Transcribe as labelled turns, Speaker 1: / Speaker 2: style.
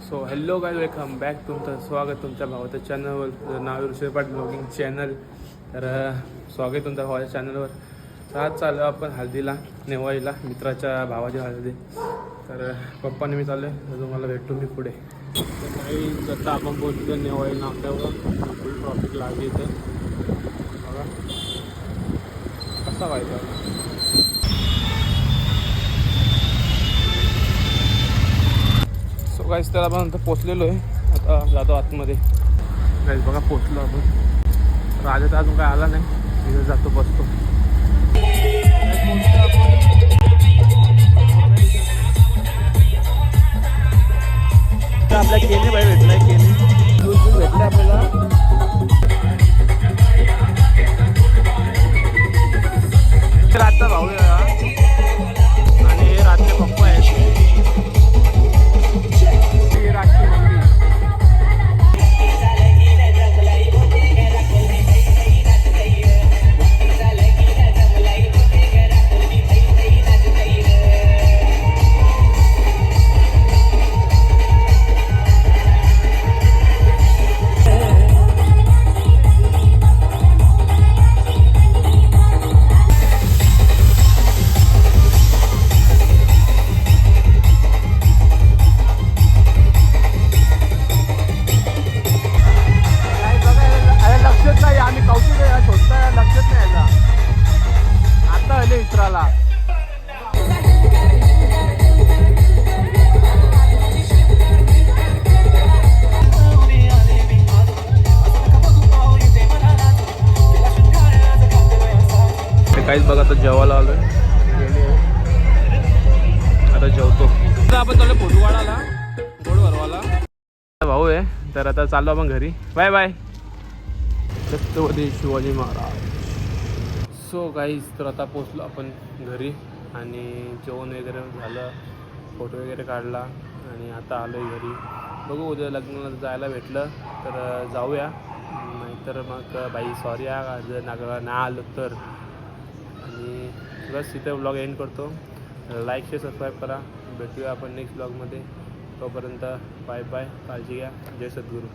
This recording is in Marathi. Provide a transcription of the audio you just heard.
Speaker 1: So hello guys, welcome back. तुमचं स्वागत तुमच्या भावाच्या चॅनलवर. नाव ऋषभ पाटील ब्लॉगिंग चॅनल. तर स्वागत तुमच्या भावाच्या चॅनलवर. तर आज चाललो आपण हळदीला, नेवाईला, मित्राच्या भावाच्या हळदी. तर पप्पाने मी चाललो आहे, तर तुम्हाला भेटतो मी पुढे. तर काही आता आपण पोहोचलो नेवाई नाक्यावर. फुल ट्रॉफिक लागली इथं बघा कसा व्हायचा. सो गाईज, तर आपण आता पोचलेलो आहे. आता जातो आतमध्ये. गाईज बघा पोचलो आपण. राजा तर अजून काय आला नाही. तिथे जातो, बसतो. आपल्या केने बाई भेटलाय. केने भेटले आपल्याला. रातचा भाऊ आणि हे रातचे पप्पा आहेत. रातची मम्मी. काहीच बघा, तर जेवायला आलोय. आता जेवतो. आता आपण चाललो फोटोवाडाला, गोड भरवाला. भाऊ आहे, तर आता चाललो आपण घरी. Bye bye. Chhatrapati Shivaji Maharaj. So guys, तर आता पोचलो आपण घरी आणि जेवण वगैरे झालं, फोटो वगैरे काढला आणि आता आलो आहे घरी. बघू, उद्या लग्नाला जायला भेटलं तर जाऊया, नाहीतर मग बाई सॉरी जर नाही आलो तर. आणि बस इथे ब्लॉग एंड करतो. लाईक शेअर सबस्क्राईब करा. भेटूया आपण नेक्स्ट ब्लॉगमध्ये. तोपर्यंत बाय बाय. काळजी घ्या. जय सद्गुरू.